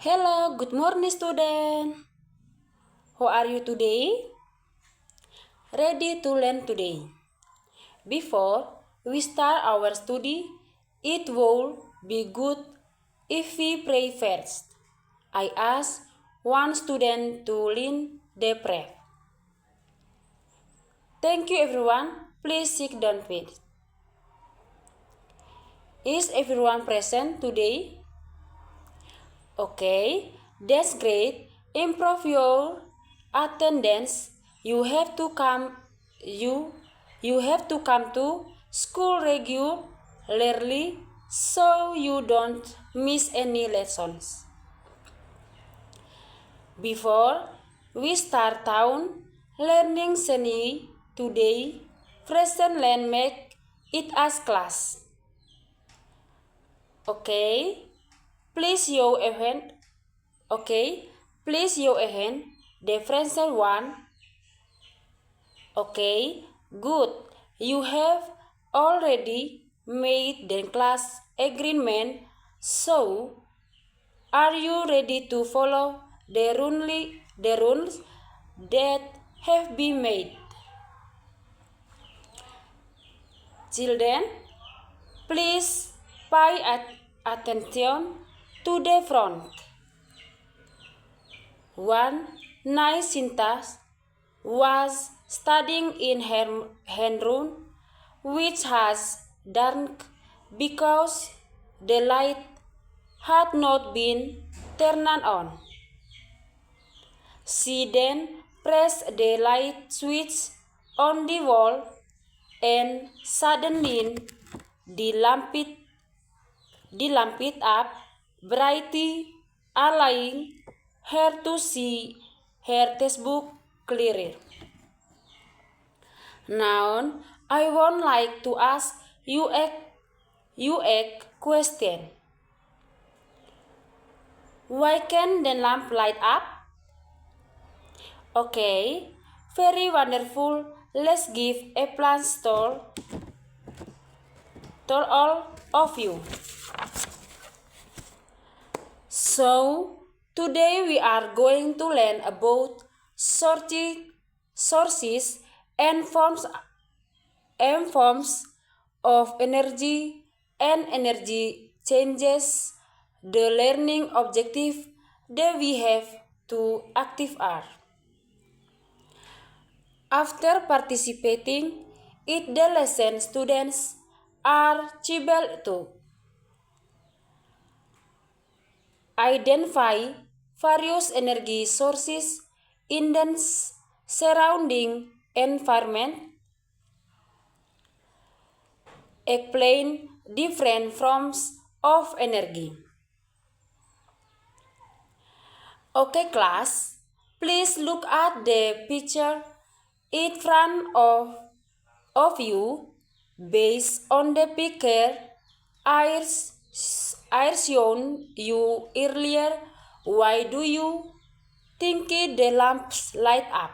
Hello, good morning student. How are you today? Ready to learn today? Before we start our study, it would be good if we pray first. I ask one student to lead the prayer. Thank you everyone. Please sit down please. Is everyone present today? Okay, that's great. Improve your attendance. You have to come to school regularly so you don't miss any lessons. Before we start town learning seni today, present land make it as class. Okay, please show a hand. Okay, please show a hand. The present one. Okay, good. You have already made the class agreement. So, are you ready to follow the rules that have been made? Children, please pay attention to the front. One night Sinta was studying in her room, which has dark because the light had not been turned on. She then pressed the light switch on the wall, and suddenly the lamp up brightly, allowing her to see her textbook clearer. Now, I would like to ask you a question. Why can the lamp light up? Okay, very wonderful. Let's give applause to all of you. So, today we are going to learn about sources and forms of energy and energy changes. The learning objective that we have to active are. After participating in the lesson, students are able to identify various energy sources in the surrounding environment, explain different forms of energy. Okay class, please look at the picture in front of you. Based on the picture I shown you earlier, why do you think the lamps light up?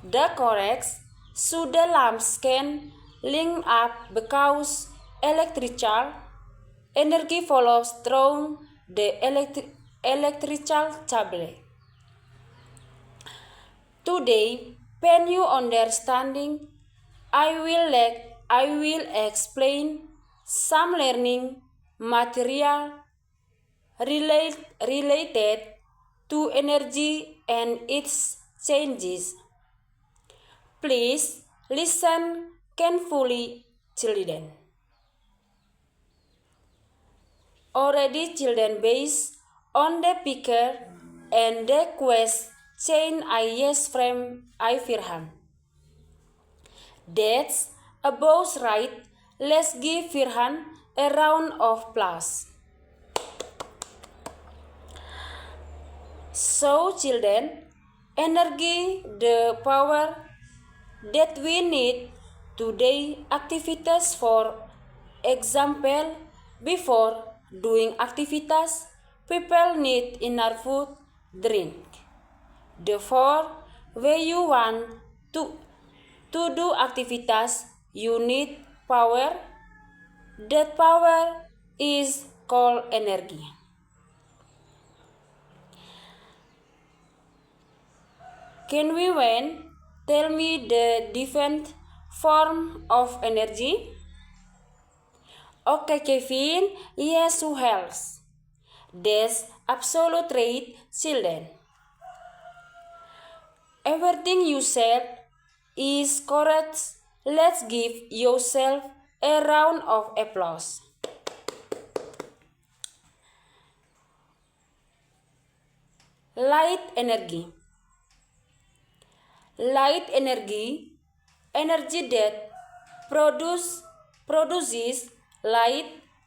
The correct so the lamps can link up because electrical energy follows through the electrical cable. Today, when you understanding, I will explain some learning material related to energy and its changes. Please listen carefully, children. Already children, based on the picture and the question I asked from Firhan. That's about right. Let's give Firhan a round of applause. So children, energy, the power that we need today activities. For example, before doing activities, people need enough food, drink. Therefore, when you want to do activities, you need power. That power is called energy. Can we tell me the different form of energy? Okay, Kevin, yes, who else? That's absolute right, children. Everything you said is correct. Let's give yourself a round of applause. Light energy. Light energy that produces light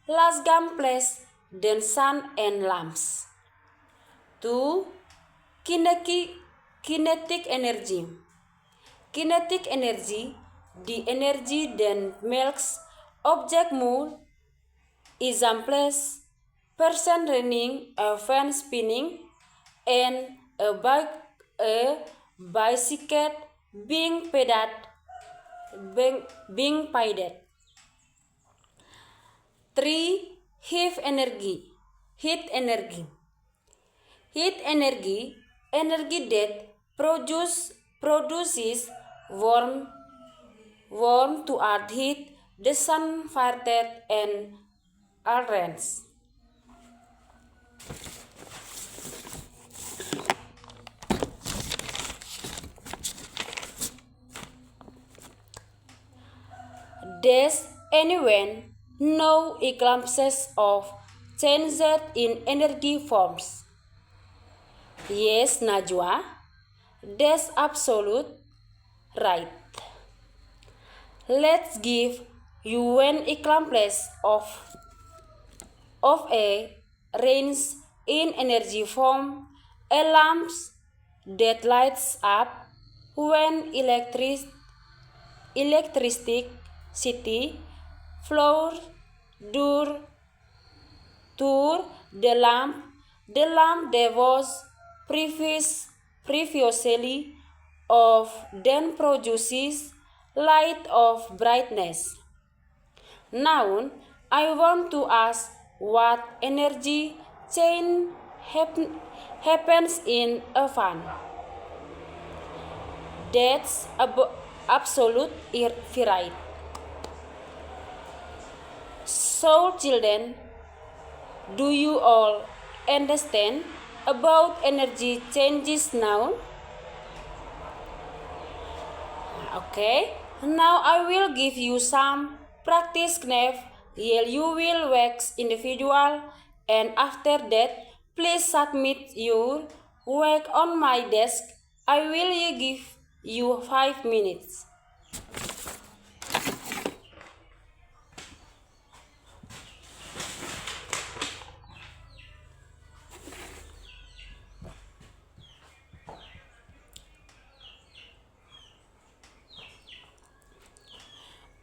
less complex than sun and lamps. 2. Kinetic energy. Kinetic energy, the energy that makes object move. Examples: person running, a fan spinning, and a bicycle being pedaled. 3. Heat energy. Heat energy that produces warm to earth heat, the sun, fire, and others. Does anyone know eclipses of changes in energy forms? Yes, Najwa, that's absolute right. Let's give you an eclipse of a range in energy form, a lamp that lights up when electricity flows through the lamp that was previously off then produces light of brightness. Now, I want to ask what energy change happens in a fan. That's absolute right. So, children, do you all understand about energy changes now? Okay, now I will give you some practice knef. You will wax individual, and after that, please submit your work on my desk. I will give you 5 minutes.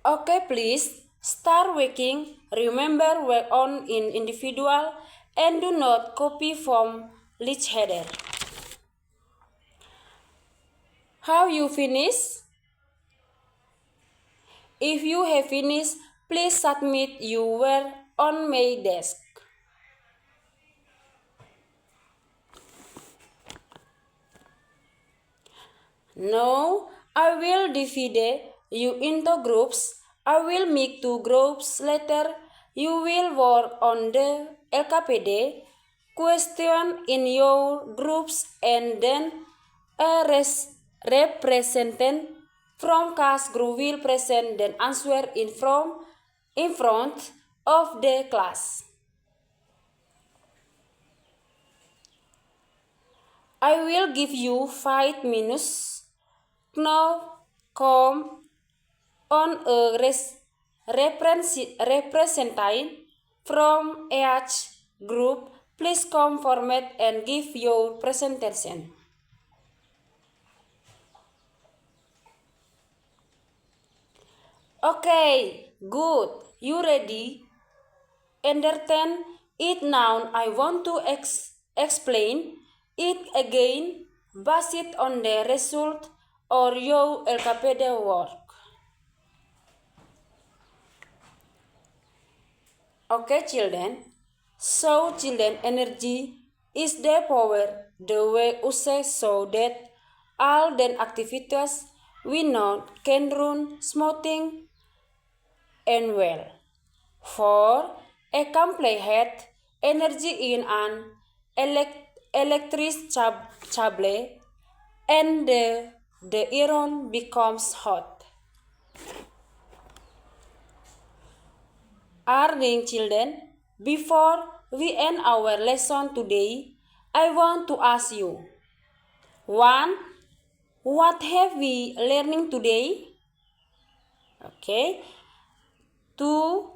Okay, please start working. Remember, work on in individual and do not copy from each other. Have you finished? If you have finished, please submit your work on my desk. Now, I will divide you into groups. I will make 2 groups. Later, you will work on the LKPD question in your groups, and then a representative from class group will present the answer in front of the class. I will give you 5 minutes. Now, come on a representative from each group. Please come forward and give your presentation. Okay, good. You ready? Understand it now. I want to explain it again based on the result or your LKPD work. Okay, children. So children energy is the power the way used so that all the activities we know can run smoothly and well. For a complete energy in an electric cable and the iron becomes hot. Earning children, before we end our lesson today, I want to ask you, 1. What have we learning today? Okay. 2.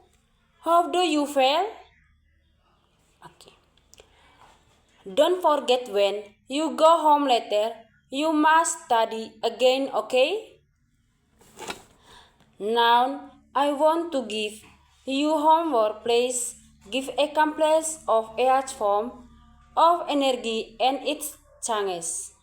How do you feel? Okay. Don't forget when you go home later, you must study again, okay? Now, I want to give you homework. Please give a complex of each form of energy and its changes.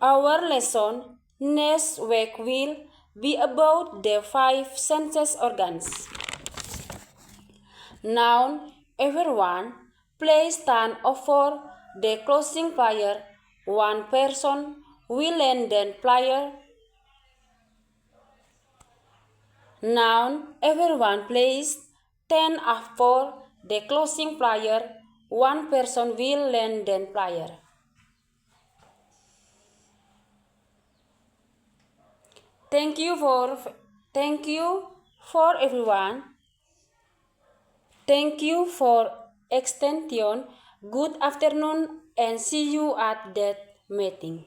Our lesson next week will be about the 5 senses organs. Now, everyone, please stand over the closing prayer. One person will lead the prayer. Now, everyone, please stand up for the closing prayer. One person will lead the prayer. Thank you for everyone. Thank you for extension. Good afternoon and see you at that meeting.